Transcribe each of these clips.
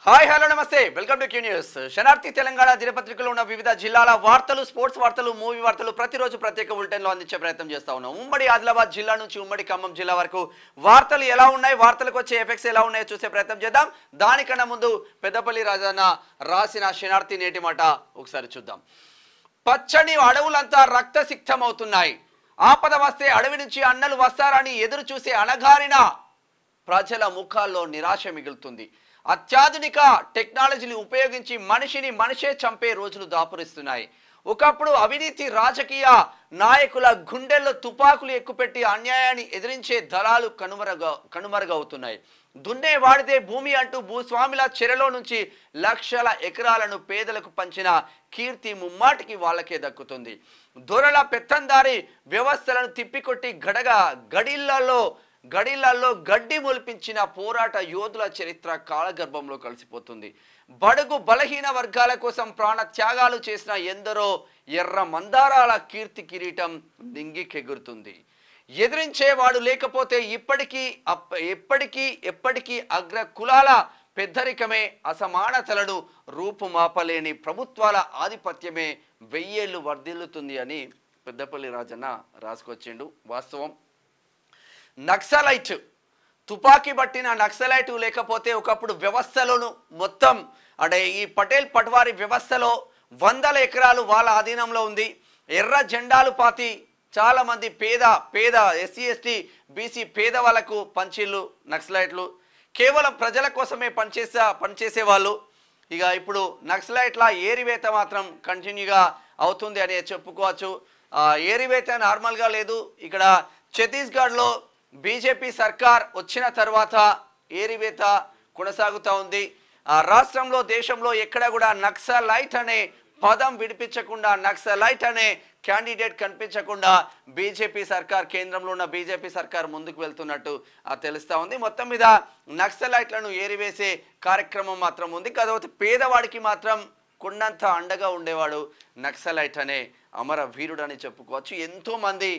Hi hello నమస్తే welcome to Q news. Shanarthi Telangana దినపత్రికలో ఉన్న వివిధ జిల్లాల వార్తలు, స్పోర్ట్స్ వార్తలు, మూవీ వార్తలు ప్రతిరోజు ప్రత్యేక బులెటిన్లో అందించే ప్రయత్నం చేస్తా ఉన్నాం. ఉమ్మడి ఆదిలాబాద్ జిల్లా నుంచి ఉమ్మడి ఖమ్మం జిల్లా వరకు వార్తలు ఎలా ఉన్నాయి, వార్తలకు వచ్చే ఎఫెక్ట్స్ ఎలా ఉన్నాయో చూసే ప్రయత్నం చేద్దాం. దానికన్నా ముందు పెద్దపల్లి రాజన్న రాసిన శనార్థి నేటి మాట ఒకసారి చూద్దాం. పచ్చని అడవులంతా రక్తసిక్తం అవుతున్నాయి. ఆపద వస్తే అడవి నుంచి అన్నలు వస్తారని ఎదురు చూసే అణగారిన ప్రజల ముఖాల్లో నిరాశ మిగులుతుంది. అత్యాధునిక టెక్నాలజీని ఉపయోగించి మనిషిని మనిషే చంపే రోజులు దాపురిస్తున్నాయి. ఒకప్పుడు అవినీతి రాజకీయ నాయకుల గుండెల్లో తుపాకులు ఎక్కుపెట్టి అన్యాయాన్ని ఎదిరించే దళాలు కనుమరుగవుతున్నాయి. దున్నే వాడితే భూమి అంటూ భూస్వాముల చెరలో నుంచి లక్షల ఎకరాలను పేదలకు పంచిన కీర్తి ముమ్మాటికి వాళ్ళకే దక్కుతుంది. దొరల పెత్తందారి వ్యవస్థలను తిప్పికొట్టి గడిలలో గడ్డి మొలిపించిన పోరాట యోధుల చరిత్ర కాలగర్భంలో కలిసిపోతుంది. బడుగు బలహీన వర్గాల కోసం ప్రాణ త్యాగాలు చేసిన ఎందరో ఎర్ర మందారాల కీర్తి కిరీటం నింగికెగురుతుంది. ఎదిరించేవాడు లేకపోతే ఎప్పటికీ అగ్ర కులాల పెద్దరికమే, అసమానతలను రూపుమాపలేని ప్రభుత్వాల ఆధిపత్యమే వెయ్యేళ్ళు వర్ధిల్లుతుంది అని పెద్దపల్లి రాజన్న రాసుకొచ్చిండు. వాస్తవం. నక్సలైట్ తుపాకీ పట్టిన నక్సలైట్ లేకపోతే ఒకప్పుడు వ్యవస్థలోను మొత్తం అంటే ఈ పటేల్ పట్వారీ వ్యవస్థలో వందల ఎకరాలు వాళ్ళ ఆధీనంలో ఉంది. ఎర్ర జెండాలు పాతి చాలామంది పేద ఎస్సీ ఎస్టీ బీసీ పేద వాళ్ళకు పంచిళ్ళు నక్సలైట్లు. కేవలం ప్రజల కోసమే పనిచేసేవాళ్ళు. ఇక ఇప్పుడు నక్సలైట్ల ఏరివేత మాత్రం కంటిన్యూగా అవుతుంది అని చెప్పుకోవచ్చు. ఏరివేత నార్మల్గా లేదు. ఇక్కడ ఛత్తీస్గఢ్లో బీజేపీ సర్కార్ వచ్చిన తర్వాత ఏరివేత కొనసాగుతూ ఉంది. రాష్ట్రంలో దేశంలో ఎక్కడ కూడా నక్సలైట్ అనే పదం విడిపించకుండా, నక్సలైట్ అనే క్యాండిడేట్ కనిపించకుండా బీజేపీ సర్కార్, కేంద్రంలో ఉన్న బీజేపీ సర్కార్ ముందుకు వెళ్తున్నట్టు తెలుస్తూ ఉంది. మొత్తం మీద నక్సలైట్లను ఏరివేసే కార్యక్రమం మాత్రం ఉంది. కాకపోతే పేదవాడికి మాత్రం కొండంత అండగా ఉండేవాడు నక్సలైట్ అనే అమర వీరుడు అని చెప్పుకోవచ్చు. ఎంతోమంది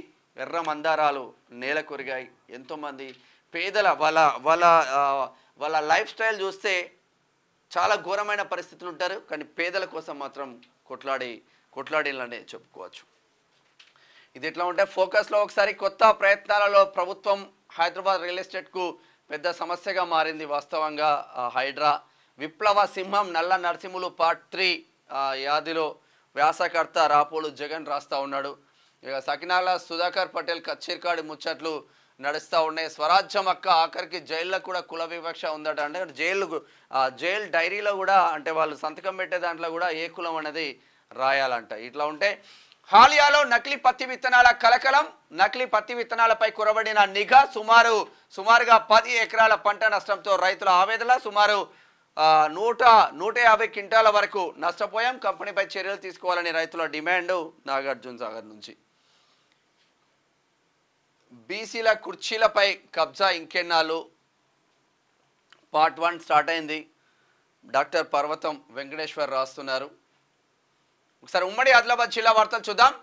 ఎర్ర మందారాలు నేల కొరిగాయి. ఎంతోమంది పేదల వాళ్ళ లైఫ్ స్టైల్ చూస్తే చాలా ఘోరమైన పరిస్థితులు ఉంటారు. కానీ పేదల కోసం మాత్రం కొట్లాడిలనే చెప్పుకోవచ్చు. ఇది ఎట్లా ఉంటే ఫోకస్లో ఒకసారి కొత్త ప్రయత్నాలలో ప్రభుత్వం హైదరాబాద్ రియల్ ఎస్టేట్కు పెద్ద సమస్యగా మారింది. వాస్తవంగా హైడ్రా విప్లవ సింహం నల్ల నరసింహులు పార్ట్ 3 యాదిలో వ్యాసకర్త రాపోలు జగన్ రాస్తా ఉన్నాడు. ఇక సకినాల సుధాకర్ పటేల్ కచ్చేర్కాడి ముచ్చట్లు నడుస్తూ ఉన్నాయి. స్వరాజ్యం అక్క ఆఖరికి జైల్లో కూడా కుల వివక్ష ఉందట. అంటే జైలు డైరీలో కూడా అంటే వాళ్ళు సంతకం పెట్టే దాంట్లో కూడా ఏ కులం అనేది రాయాలంట. ఇట్లా ఉంటే హాలియాలో నకిలీ పత్తి విత్తనాల కలకలం. నకిలీ పత్తి విత్తనాలపై కురబడిన నిఘా. సుమారుగా 10 ఎకరాల పంట నష్టంతో రైతుల ఆవేదన. సుమారు 150 క్వింటాల వరకు నష్టపోయాం. కంపెనీపై చర్యలు తీసుకోవాలని రైతుల డిమాండ్. నాగార్జున సాగర్ నుంచి బీసీల కుర్చీలపై కబ్జా ఇంకెన్నాళ్ళు పార్ట్ 1 స్టార్ట్ అయింది. డాక్టర్ పర్వతం వెంకటేశ్వర్ రాస్తున్నారు. ఒకసారి ఉమ్మడి ఆదిలాబాద్ జిల్లా వార్తలు చూద్దాం.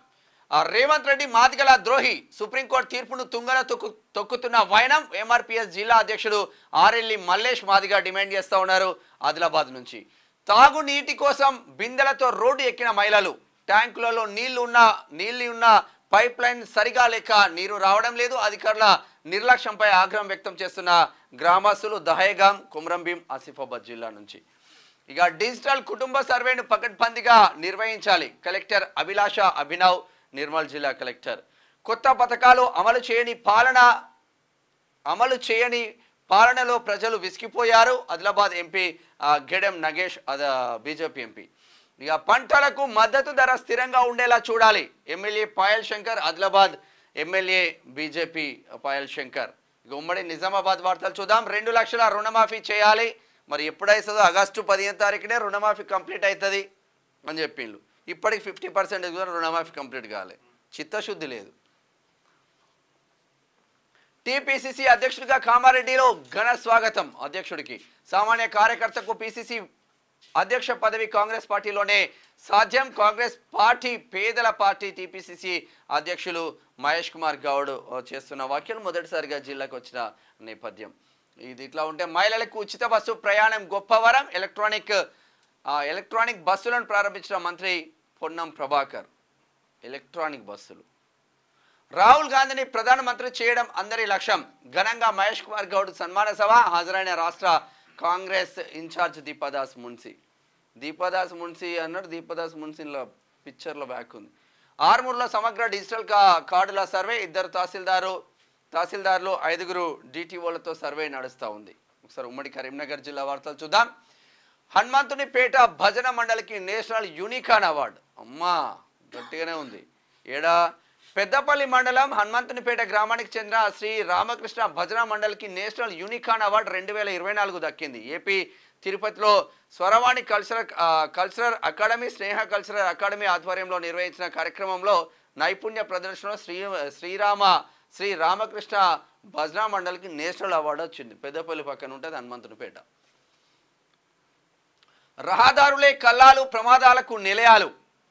రేవంత్ రెడ్డి మాదిగల ద్రోహి. సుప్రీంకోర్టు తీర్పును తుంగన తొక్కుతున్న వైనం. ఎంఆర్పీఎస్ జిల్లా అధ్యక్షుడు ఆర్ఎల్ఈ మల్లేష్ మాదిగ డిమాండ్ చేస్తూ ఉన్నారు. ఆదిలాబాద్ నుంచి తాగునీటి కోసం బిందెలతో రోడ్డు ఎక్కిన మహిళలు. ట్యాంకులలో నీళ్లు ఉన్న పైప్ లైన్ సరిగా లేక నీరు రావడం లేదు. అధికారుల నిర్లక్ష్యంపై ఆగ్రహం వ్యక్తం చేస్తున్న గ్రామస్తులు. దహేగాం, కొమరంభీం, ఆసిఫాబాద్ జిల్లా నుంచి ఇక డిజిటల్ కుటుంబ సర్వేను పకడ్బందీగా నిర్వహించాలి. కలెక్టర్ అభిలాష అభినవ్, నిర్మల్ జిల్లా కలెక్టర్. కొత్త పథకాలు అమలు చేయని పాలనలో ప్రజలు విసిగిపోయారు. Adilabad MP Godam Nagesh, BJP MP. ఇక పంటలకు మద్దతు ధర స్థిరంగా ఉండేలా చూడాలి. MLA Payal Shankar, Adilabad MLA BJP Payal Shankar. ఇక ఉమ్మడి నిజామాబాద్ వార్తలు చూద్దాం. 2 లక్షల రుణమాఫీ చేయాలి. మరి ఎప్పుడైతుందో ఆగస్టు 15వ తారీఖునే రుణమాఫీ కంప్లీట్ అవుతుంది అని చెప్పిండ్రు. ఇప్పటికి 50% కూడా రుణమాఫీ కంప్లీట్ కాలే. చిత్తశుద్ధి లేదు. టీపీసీసీ అధ్యక్షుడిగా కామారెడ్డిలో ఘన స్వాగతం. అధ్యక్షుడికి సామాన్య కార్యకర్తకు పీసీసీ అధ్యక్ష పదవి కాంగ్రెస్ పార్టీలోనే సాధ్యం. కాంగ్రెస్ పార్టీ పేదల పార్టీ. టీపీసీసీ అధ్యక్షులు మహేష్ కుమార్ గౌడ్ చేస్తున్న వ్యాఖ్యలు మొదటిసారిగా జిల్లాకు వచ్చిన నేపథ్యం. ఇది ఇట్లా ఉంటే మహిళలకు ఉచిత బస్సు ప్రయాణం గొప్పవరం ఎలక్ట్రానిక్ బస్సులను ప్రారంభించిన మంత్రి పొన్నం ప్రభాకర్. ఎలక్ట్రానిక్ బస్సులు. రాహుల్ గాంధీని ప్రధానమంత్రి చేయడం అందరి లక్ష్యం. ఘనంగా మహేష్ కుమార్ గౌడ్ సన్మాన సభ. హాజరైన రాష్ట్ర కాంగ్రెస్ ఇన్ఛార్జ్ దీపాదాస్ మున్సి. దీపాదాస్ మున్సి అన్నాడు. దీపాదాస్ మున్సిలో పిక్చర్లో బ్యాక్ ఉంది. ఆర్మూర్లో సమగ్ర డిజిటల్ కార్డుల సర్వే. 2 తహసీల్దార్లు 5 డిటిఓలతో సర్వే నడుస్తూ ఉంది. ఒకసారి ఉమ్మడి కరీంనగర్ జిల్లా వార్తలు చూద్దాం. హనుమంతునిపేట భజన మండలికి నేషనల్ యూనికాన్ అవార్డు. అమ్మా గట్టిగానే ఉంది. పెద్దపల్లి మండలం హనుమంతునిపేట గ్రామానికి చెందిన శ్రీ రామకృష్ణ భజన మండలికి నేషనల్ యూనికాన్ అవార్డు 2024 దక్కింది. ఏపీ తిరుపతిలో స్వరవాణి కల్చరల్ అకాడమీ, స్నేహ కల్చరల్ అకాడమీ ఆధ్వర్యంలో నిర్వహించిన కార్యక్రమంలో నైపుణ్య ప్రదర్శనలో శ్రీ రామకృష్ణ భజన మండలికి నేషనల్ అవార్డు వచ్చింది. పెద్దపల్లి పక్కన ఉంటుంది హనుమంతునిపేట. రహదారులే కల్లాలు, ప్రమాదాలకు నిలయాలు.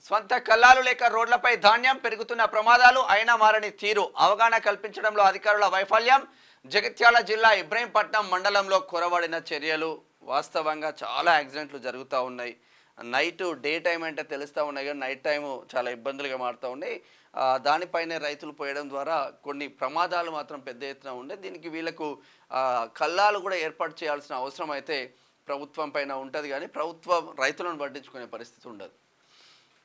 స్వంత కల్లాలు లేక రోడ్లపై ధాన్యం, పెరుగుతున్న ప్రమాదాలు, అయినా మారని తీరు, అవగాహన కల్పించడంలో అధికారుల వైఫల్యం. జగిత్యాల జిల్లా ఇబ్రహీంపట్నం మండలంలో కొరవడిన చర్యలు. వాస్తవంగా చాలా యాక్సిడెంట్లు జరుగుతూ ఉన్నాయి. నైట్ డే టైం అంటే తెలుస్తూ ఉన్నాయి కానీ నైట్ టైము చాలా ఇబ్బందులుగా మారుతూ ఉన్నాయి. దానిపైనే రైతులు పోయడం ద్వారా కొన్ని ప్రమాదాలు మాత్రం పెద్ద ఎత్తున ఉండే. దీనికి వీళ్ళకు కల్లాలు కూడా ఏర్పాటు చేయాల్సిన అవసరం అయితే ప్రభుత్వం పైన ఉంటుంది కానీ ప్రభుత్వం రైతులను పట్టించుకునే పరిస్థితి ఉండదు.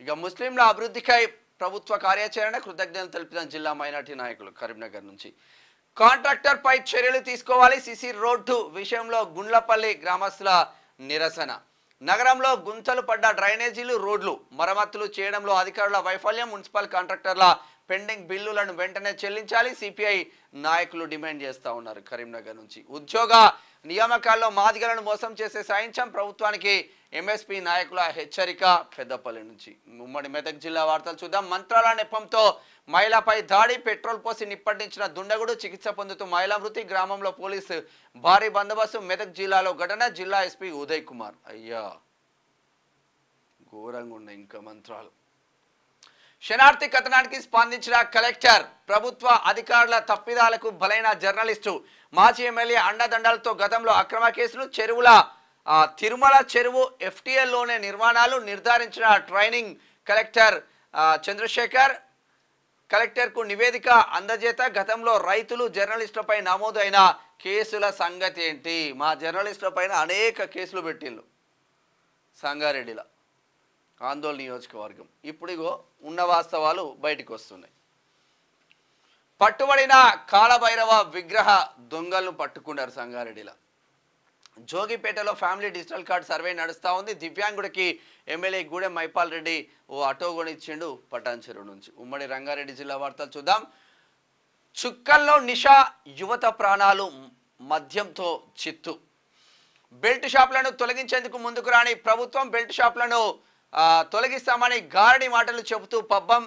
ఇక ముస్లింల అభివృద్ధికై ప్రభుత్వ కార్యాచరణ కృతజ్ఞతలు తెలిపిన జిల్లా మైనార్టీ నాయకులు. కరీంనగర్ నుంచి కాంట్రాక్టర్ పై చర్యలు తీసుకోవాలి. సిసి రోడ్డు విషయంలో గుండ్లపల్లి గ్రామస్తుల నిరసన. నగరంలో గుంతలు పడ్డ డ్రైనేజీలు, రోడ్లు మరమ్మతులు చేయడంలో అధికారుల వైఫల్యం. మున్సిపల్ కాంట్రాక్టర్ల పెండింగ్ బిల్లులను వెంటనే చెల్లించాలి. సిపిఐ నాయకులు డిమాండ్ చేస్తూ ఉన్నారు. కరీంనగర్ నుంచి ఉద్యోగ నియామకాల్లో మాదిగలను మోసం చేసే సాయించం ప్రభుత్వానికి ఎంఎస్పీ నాయకుల హెచ్చరిక. పెద్దపల్లి నుంచి ఉమ్మడి మెదక్ జిల్లా వార్తలు చూద్దాం. మంత్రాల నెపంతో మహిళపై దాడి, పెట్రోల్ పోసి నిప్పటించిన దుండగుడు, చికిత్స పొందుతూ మహిళా మృతి. గ్రామంలో పోలీసు భారీ బందోబస్తు. మెదక్ జిల్లాలో ఘటన. జిల్లా ఎస్పీ ఉదయ్ కుమార్. అయ్యా ఘోరంగా ఉన్నాయి ఇంకా మంత్రాలు. శనార్థి కథనానికి స్పందించిన కలెక్టర్. ప్రభుత్వ అధికారుల తప్పిదాలకు బలైన జర్నలిస్టు. మాజీ ఎమ్మెల్యే అండదండలతో గతంలో అక్రమ కేసులు. తిరుమల చెరువు ఎఫ్టీఎల్లోనే నిర్మాణాలు నిర్ధారించిన ట్రైనింగ్ కలెక్టర్ చంద్రశేఖర్. కలెక్టర్కు నివేదిక అందజేత. గతంలో రైతులు, జర్నలిస్టులపై నమోదైన కేసుల సంగతి ఏంటి? మా జర్నలిస్టులపైన అనేక కేసులు పెట్టిళ్ళు సంగారెడ్డిలో, ఆందోళన నియోజకవర్గం. ఇప్పుడు ఉన్న వాస్తవాలు బయటకు వస్తున్నాయి. పట్టుబడిన కాళభైరవ విగ్రహ దొంగలను పట్టుకున్నారు సంగారెడ్డిలో. జోగిపేటలో ఫ్యామిలీ డిజిటల్ కార్డ్ సర్వే నడుస్తూ ఉంది. దివ్యాంగుడికి ఎమ్మెల్యే గూడెం మైపాల్ రెడ్డి ఓ ఆటో కొనిచ్చిండు పటాన్చెరు నుంచి. ఉమ్మడి రంగారెడ్డి జిల్లా వార్తలు చూద్దాం. చుక్కల్లో నిషా, యువత ప్రాణాలు మద్యంతో చిత్తు. బెల్ట్ షాపులను తొలగించేందుకు ముందుకు రాని ప్రభుత్వం. బెల్ట్ షాపులను తొలగిస్తామని గారడి మాటలు చెబుతూ పబ్బం.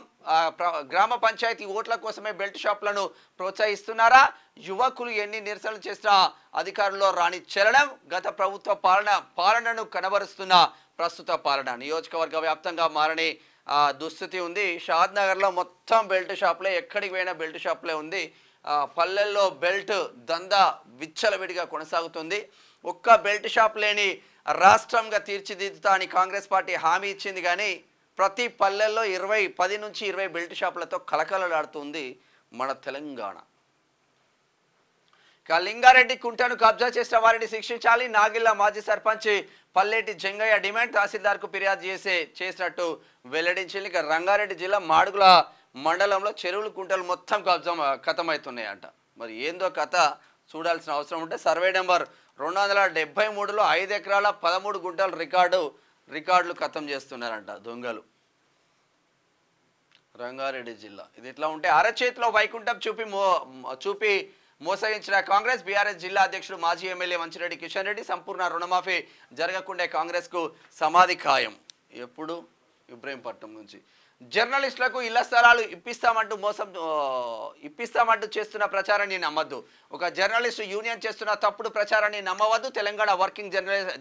గ్రామ పంచాయతీ ఓట్ల కోసమే బెల్ట్ షాపులను ప్రోత్సహిస్తున్నారా? యువకులు ఎన్ని నిరసనలు చేసినా అధికారుల్లో రాని చలనం. గత ప్రభుత్వ పాలనను కనబరుస్తున్న ప్రస్తుత పాలన. నియోజకవర్గ వ్యాప్తంగా మారని దుస్థితి ఉంది. షాద్ నగర్లో మొత్తం బెల్ట్ షాపులే, ఎక్కడికి పోయినా బెల్ట్ షాపులే ఉంది. పల్లెల్లో బెల్ట్ దందా విచ్చలవిడిగా కొనసాగుతుంది. ఒక్క బెల్ట్ షాప్ లేని రాష్ట్రంగా తీర్చిదిద్దుతా అని కాంగ్రెస్ పార్టీ హామీ ఇచ్చింది కానీ ప్రతి పల్లెల్లో 10 నుంచి 20 బెల్ట్ షాపులతో కలకలలాడుతుంది మన తెలంగాణ. లింగారెడ్డి కుంటను కబ్జా చేసిన వారిని శిక్షించాలి. నాగిళ్ల మాజీ సర్పంచ్ పల్లెటి జంగయ్య డిమాండ్. తహసీల్దార్కు ఫిర్యాదు చేసినట్టు వెల్లడించింది. ఇక రంగారెడ్డి జిల్లా మాడుగుల మండలంలో చెరువులు, కుంటలు మొత్తం కథమవుతున్నాయంట. మరి ఏందో కథ చూడాల్సిన అవసరం ఉంటే సర్వే నెంబర్ 273లో 5 ఎకరాల 13 గుంటల రికార్డులు ఖతం చేస్తున్నారంట దొంగలు. రంగారెడ్డి జిల్లా. ఇది ఇట్లా ఉంటే అరచేతిలో వైకుంఠం చూపి మోసగించిన కాంగ్రెస్. బీఆర్ఎస్ జిల్లా అధ్యక్షుడు మాజీ ఎమ్మెల్యే మంచిరెడ్డి కిషన్ రెడ్డి. సంపూర్ణ రుణమాఫీ జరగకుండా కాంగ్రెస్కు సమాధి ఖాయం. ఎప్పుడు? ఇబ్రహీంపట్నం నుంచి. జర్నలిస్టులకు ఇళ్ల స్థలాలు ఇప్పిస్తామంటూ చేస్తున్న ప్రచారాన్ని నమ్మద్దు. ఒక జర్నలిస్టు యూనియన్ చేస్తున్న తప్పుడు ప్రచారాన్ని నమ్మవద్దు. తెలంగాణ వర్కింగ్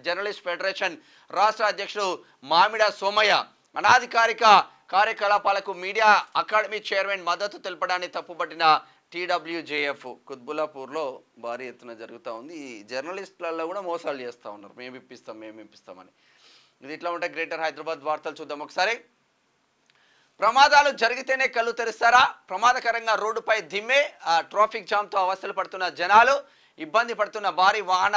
జర్నలిస్ట్ ఫెడరేషన్ రాష్ట్ర అధ్యక్షుడు మామిడ సోమయ్య. అనాధికారిక కార్యకలాపాలకు మీడియా అకాడమీ చైర్మన్ మద్దతు తెలపడాన్ని తప్పుపట్టిన టీడబ్ల్యూజేఎఫ్ కుత్బుల్లాపూర్లో భారీ ఎత్తున జరుగుతూ ఉంది. ఈ జర్నలిస్టులలో కూడా మోసాలు చేస్తూ ఉన్నారు, మేము ఇప్పిస్తామని. ఇది ఇట్లా ఉంటే గ్రేటర్ హైదరాబాద్ వార్తలు చూద్దాం ఒకసారి. ప్రమాదాలు జరిగితేనే కళ్ళు తెరుస్తారా? ప్రమాదకరంగా రోడ్డుపై దిమ్మే, ట్రాఫిక్ జామ్తో అవస్థలు పడుతున్న జనాలు, ఇబ్బంది పడుతున్న భారీ వాహన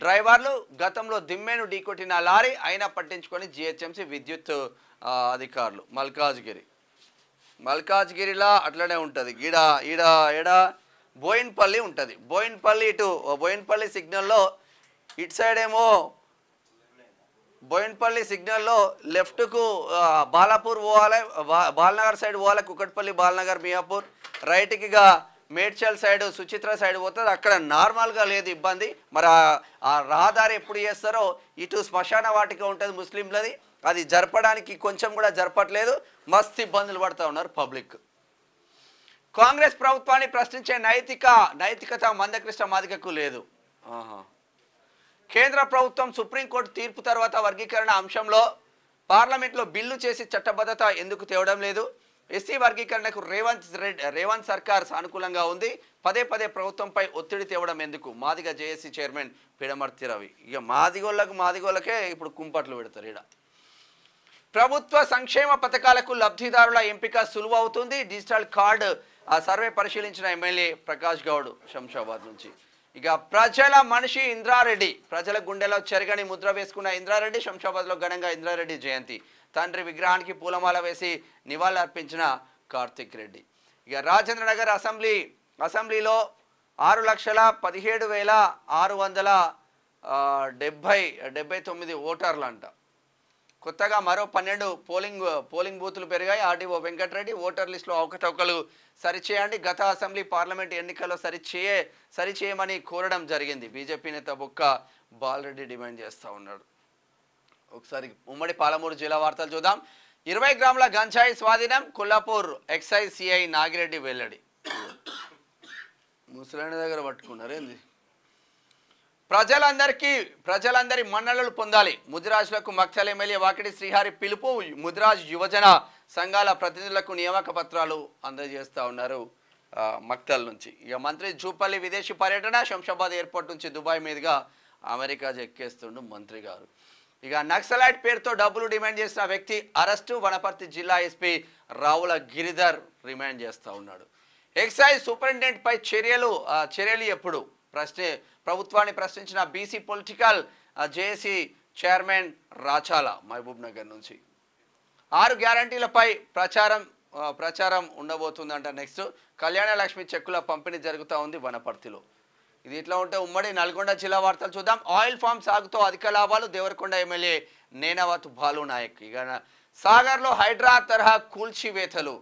డ్రైవర్లు. గతంలో దిమ్మేను ఢీకొట్టిన లారీ అయినా పట్టించుకొని జిహెచ్ఎంసీ విద్యుత్ అధికారులు. మల్కాజ్గిరిలా అట్లనే ఉంటుంది. ఈడ బోయిన్పల్లి ఉంటుంది. బోయిన్పల్లి సిగ్నల్లో ఇటు సైడ్ ఏమో బోయిన్పల్లి సిగ్నల్లో లెఫ్ట్కు బాలాపూర్ పోవాలి, బాలనగర్ సైడ్ పోవాలి, కుకట్పల్లి, బాలనగర్, మియాపూర్. రైట్కి మేడ్చల్ సైడ్ సుచిత్ర సైడ్ పోతుంది. అక్కడ నార్మల్గా లేదు ఇబ్బంది. మరి ఆ రహదారి ఎప్పుడు చేస్తారో ఇటు శ్మశాన వాటిక ఉంటుంది ముస్లింలది, అది జరపడానికి కొంచెం కూడా జరపట్లేదు. మస్తు ఇబ్బందులు పడుతూ ఉన్నారు పబ్లిక్. కాంగ్రెస్ ప్రభుత్వాన్ని ప్రశ్నించే నైతికత మందకృష్ణ మాదిగకు లేదు. కేంద్ర ప్రభుత్వం సుప్రీంకోర్టు తీర్పు తర్వాత వర్గీకరణ అంశంలో పార్లమెంట్లో బిల్లు చేసి చట్టబద్ధత ఎందుకు తేవడం లేదు? ఎస్సీ వర్గీకరణకు రేవంత్ సర్కార్ సానుకూలంగా ఉంది, పదే ప్రభుత్వంపై ఒత్తిడి తేవడం ఎందుకు? Madiga JAC chairman Pidamarthi Ravi. ఇక మాదిగోళ్ళకే ఇప్పుడు కుంపట్లు పెడతారు. ఈడ ప్రభుత్వ సంక్షేమ పథకాలకు లబ్ధిదారుల ఎంపిక సులువు అవుతుంది. డిజిటల్ కార్డు సర్వే పరిశీలించిన ఎమ్మెల్యే ప్రకాష్ గౌడ్ శంషాబాద్ నుంచి. ఇక ప్రజల మనిషి ఇంద్రారెడ్డి, ప్రజల గుండెలో చెరగని ముద్ర వేసుకున్న ఇంద్రారెడ్డి శంషాబాద్లో ఘనంగా ఇంద్రారెడ్డి జయంతి. తండ్రి విగ్రహానికి పూలమాల వేసి నివాళులర్పించిన కార్తిక్ రెడ్డి. ఇక రాజేంద్రనగర్ అసెంబ్లీలో 6,16,679 ఓటర్లు అంట. కొత్తగా మరో 12 పోలింగ్ బూతులు పెరిగాయి. ఆర్డీఓ వెంకటరెడ్డి ఓటర్ లిస్టులో అవకతవకలు సరిచేయండి, గత అసెంబ్లీ పార్లమెంట్ ఎన్నికల్లో సరిచేయమని కోరడం జరిగింది. బీజేపీ నేత బొక్క బాలరెడ్డి డిమాండ్ చేస్తూ ఉన్నాడు. ఒకసారి ఉమ్మడి పాలమూరు జిల్లా వార్తలు చూద్దాం. 20 గ్రాముల గంజాయి స్వాధీనం, కొల్లాపూర్ ఎక్సైజ్ సిఐ నాగిరెడ్డి వెల్లడి. ముసలాయన దగ్గర పట్టుకున్నారు ఏంది? ప్రజలందరి మన్ననలు పొందాలి. ముదిరాజులకు మక్తల్ ఎమ్మెల్యే వాకిడి శ్రీహరి పిలుపు. ముదిరాజ్ యువజన సంఘాల ప్రతినిధులకు నియామక పత్రాలు అందజేస్తూ ఉన్నారు మక్తల్ నుంచి. ఇక మంత్రి జూపల్లి విదేశీ పర్యటన, శంషాబాద్ ఎయిర్పోర్ట్ నుంచి దుబాయ్ మీదుగా అమెరికా ఎక్కేస్తుండు మంత్రి గారు. ఇక నక్సలైట్ పేరుతో డబ్బులు డిమాండ్ చేసిన వ్యక్తి అరెస్టు. వనపర్తి జిల్లా ఎస్పీ రావుల గిరిధర్ రిమాండ్ చేస్తూ ఉన్నాడు. ఎక్సైజ్ సూపరింటెండెంట్ పై చర్యలు ఎప్పుడు? ప్రభుత్వాన్ని ప్రశ్నించిన BC political JAC chairman Rachala Mahabubnagar నుంచి. 6 గ్యారంటీలపై ప్రచారం ఉండబోతుందంట. నెక్స్ట్ కళ్యాణ లక్ష్మి చెక్కుల పంపిణీ జరుగుతూ ఉంది వనపర్తిలో. ఇది ఇట్లా ఉంటే ఉమ్మడి నల్గొండ జిల్లా వార్తలు చూద్దాం. ఆయిల్ ఫామ్ సాగుతో అధిక లాభాలు, దేవరకొండ ఎమ్మెల్యే నేనవత్ భాలు నాయక్. ఇక సాగర్లో హైడ్రా తరహా కూల్చివేతలు,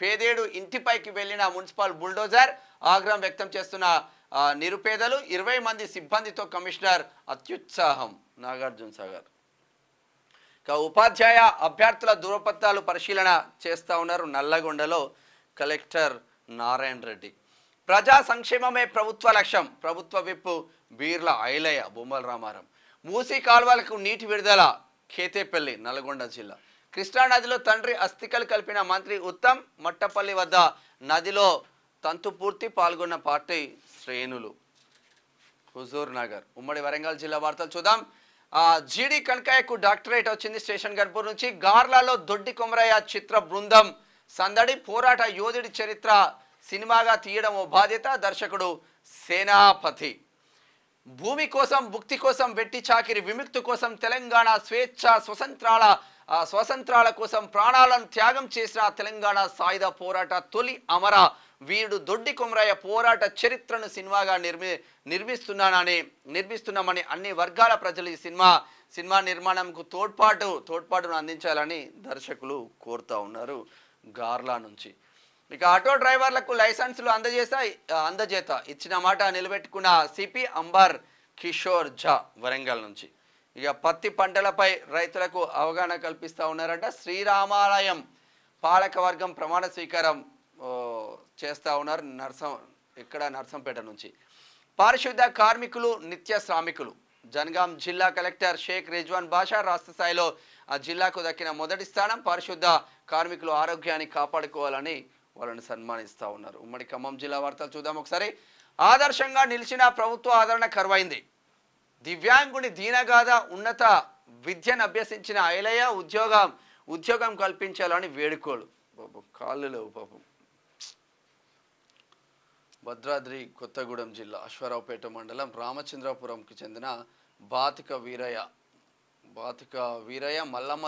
పేదేడు ఇంటిపైకి వెళ్లిన మున్సిపల్ బుల్డోజర్, ఆగ్రహం వ్యక్తం చేస్తున్న నిరుపేదలు, 20 మంది సిబ్బందితో కమిషనర్ అత్యుత్సాహం. నాగార్జున సాగర్. ఇక ఉపాధ్యాయ అభ్యర్థుల ధృవపత్రాలు పరిశీలన చేస్తూ ఉన్నారు నల్లగొండలో కలెక్టర్ నారాయణ రెడ్డి. ప్రజా సంక్షేమమే ప్రభుత్వ లక్ష్యం, ప్రభుత్వ విప్ బీర్ల ఐలయ్య బొమ్మల రామారం. మూసీ కాల్వలకు నీటి విడుదల, కేతేపల్లి నల్గొండ జిల్లా. కృష్ణానదిలో తండ్రి అస్థికలు కలిపిన మంత్రి ఉత్తమ్, మట్టపల్లి వద్ద నదిలో తంతుపూర్తి, పాల్గొన్న పార్టీ శ్రేణులు. హుజూర్ నగర్. ఉమ్మడి వరంగల్ జిల్లా వార్తలు చూద్దాం. జీడి కనకయ్యకు డాక్టరేట్ వచ్చింది స్టేషన్ గన్పూర్ నుంచి. గార్లలో దొడ్డి కొమరయ్య చిత్ర బృందం సందడి, పోరాట యోధుడి చరిత్ర సినిమాగా తీయడం ఓ బాధ్యత, దర్శకుడు సేనాపతి. భూమి కోసం, భుక్తి కోసం, వెట్టి చాకిరి విముక్తి కోసం, తెలంగాణ స్వేచ్ఛ స్వతంత్రాల కోసం ప్రాణాలను త్యాగం చేసిన తెలంగాణ సాయుధ పోరాట తొలి అమర వీరుడు దొడ్డి కొమరయ్య పోరాట చరిత్రను సినిమాగా నిర్మిస్తున్నామని అన్ని వర్గాల ప్రజలు ఈ సినిమా నిర్మాణంకు తోడ్పాటును అందించాలని దర్శకులు కోరుతా ఉన్నారు గార్లా నుంచి. ఇక ఆటో డ్రైవర్లకు లైసెన్సులు అందజేత ఇచ్చిన మాట నిలబెట్టుకున్న సిపి అంబర్ కిషోర్ ఝా వరంగల్ నుంచి. ఇక పత్తి పంటలపై రైతులకు అవగాహన కల్పిస్తూ ఉన్నారంట. శ్రీరామాలయం పాలకవర్గం ప్రమాణ స్వీకారం చేస్తూ ఉన్నారు నర్సంపేట నుంచి. పారిశుద్ధ కార్మికులు నిత్య శ్రామికులు. జనగాం జిల్లా కలెక్టర్ షేక్ రిజ్వాన్ బాషా రాష్ట్ర స్థాయిలో ఆ జిల్లాకు దక్కిన మొదటి స్థానం. పారిశుద్ధ కార్మికులు ఆరోగ్యాన్ని కాపాడుకోవాలని వాళ్ళని సన్మానిస్తూ ఉన్నారు. ఉమ్మడి ఖమ్మం జిల్లా వార్తలు చూద్దాం ఒకసారి. ఆదర్శంగా నిలిచిన ప్రభుత్వ ఆదరణ కరువైంది. దివ్యాంగుని దీనగాథ ఉన్నత విద్యను అభ్యసించిన ఐలయ్య ఉద్యోగం కల్పించాలని వేడుకోలు. పాపం కాళ్ళు లేవు పాపం. భద్రాద్రి కొత్తగూడెం జిల్లా అశ్వారావుపేట మండలం రామచంద్రపురంకి చెందిన బాతిక వీరయ్య మల్లమ్మ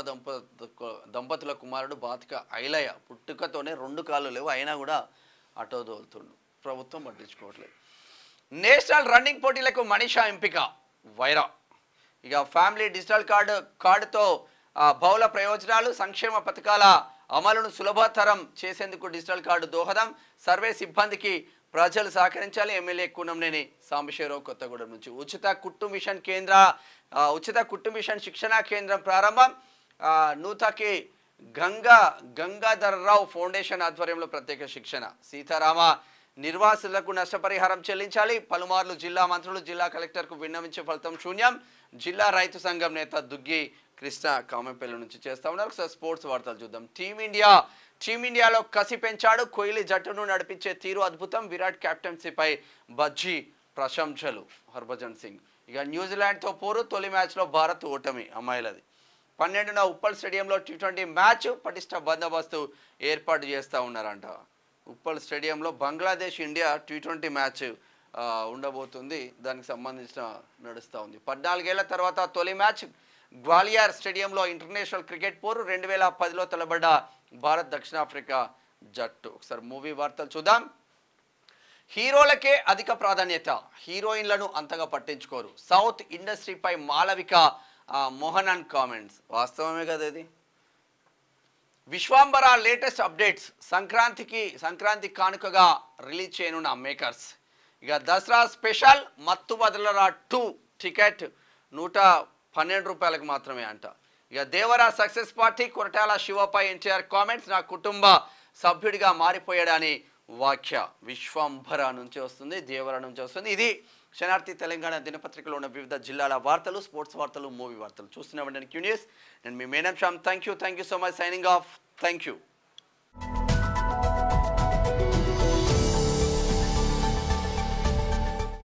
దంపతుల కుమారుడు బాతిక ఐలయ్య పుట్టుకతోనే 2 కాళ్ళు లేవు, అయినా కూడా ఆటో దోలుతుండు. ప్రభుత్వం పట్టించుకోవట్లేదు. నేషనల్ రన్నింగ్ పోటీలకు మనీషా ఎంపిక వైరా. ఇక ఫ్యామిలీ డిజిటల్ కార్డుతో బహుళ ప్రయోజనాలు, సంక్షేమ పథకాల అమలును సులభతరం చేసేందుకు డిజిటల్ కార్డు దోహదం, సర్వే సిబ్బందికి ప్రజలు సహకరించాలి. ఎమ్మెల్యే కూనంనేని సాంబశివరావు కొత్తగూడెం నుంచి. ఉచిత కుట్టు మిషన్ శిక్షణా కేంద్రం ప్రారంభం. నూతకి గంగాధర్రావు ఫౌండేషన్ ఆధ్వర్యంలో ప్రత్యేక శిక్షణ. సీతారామ నిర్వాసితులకు నష్టపరిహారం చెల్లించాలి. పలుమార్లు జిల్లా మంత్రులు జిల్లా కలెక్టర్కు విన్నవించే ఫలితం శూన్యం. జిల్లా రైతు సంఘం నేత దుగ్గి కృష్ణ కామెంపల్లి నుంచి చేస్తా ఉన్నారు. స్పోర్ట్స్ వార్తలు చూద్దాం. టీమిండియాలో కసి పెంచాడు. కోహ్లీ జట్టును నడిపించే తీరు అద్భుతం. విరాట్ కెప్టెన్సీపై బజ్జీ ప్రశంసలు. హర్భజన్ సింగ్. ఇక న్యూజిలాండ్తో పోరు. తొలి మ్యాచ్లో భారత్ ఓటమి అమ్మాయిలది. 12న ఉప్పల్ స్టేడియంలో T20 మ్యాచ్. పటిష్ట బందోబస్తు ఏర్పాటు చేస్తూ ఉన్నారంట. ఉప్పల్ స్టేడియంలో బంగ్లాదేశ్ ఇండియా T20 మ్యాచ్ ఉండబోతుంది. దానికి సంబంధించిన నడుస్తూ ఉంది. 14 ఏళ్ల తర్వాత తొలి మ్యాచ్ గ్వాలియర్ స్టేడియంలో ఇంటర్నేషనల్ క్రికెట్ పోరు. 2010లో తలబడ్డ భారత్ దక్షిణాఫ్రికా జట్టు. ఒకసారి మూవీ వార్తలు చూద్దాం. హీరోలకే అధిక ప్రాధాన్యత, హీరోయిన్లను అంతగా పట్టించుకోరు. సౌత్ ఇండస్ట్రీపై మాళవిక మోహనన్ కామెంట్స్. వాస్తవమే కదా ఇది. Vishwambhara latest updates. సంక్రాంతి కానుకగా రిలీజ్ చేయనున్న మేకర్స్. ఇక దసరా స్పెషల్ మత్తు వదలరా 2 టికెట్ 112 రూపాయలకు మాత్రమే అంట. ఇక దేవరా సక్సెస్ పార్టీ. కొరటాల శివపై ఎన్టీఆర్ కామెంట్స్. నా కుటుంబ సభ్యుడిగా మారిపోయాడని వ్యాఖ్య. విశ్వాంబర నుంచి వస్తుంది, దేవరా నుంచి వస్తుంది. ఇది శనార్థి తెలంగాణ దినపత్రికలో ఉన్న వివిధ జిల్లాల వార్తలు, స్పోర్ట్స్ వార్తలు, మూవీ వార్తలు చూస్తున్న వెంటనే క్యూ న్యూస్. నేను మీ Menam Shyam. Thank you so much. Signing off. Thank you.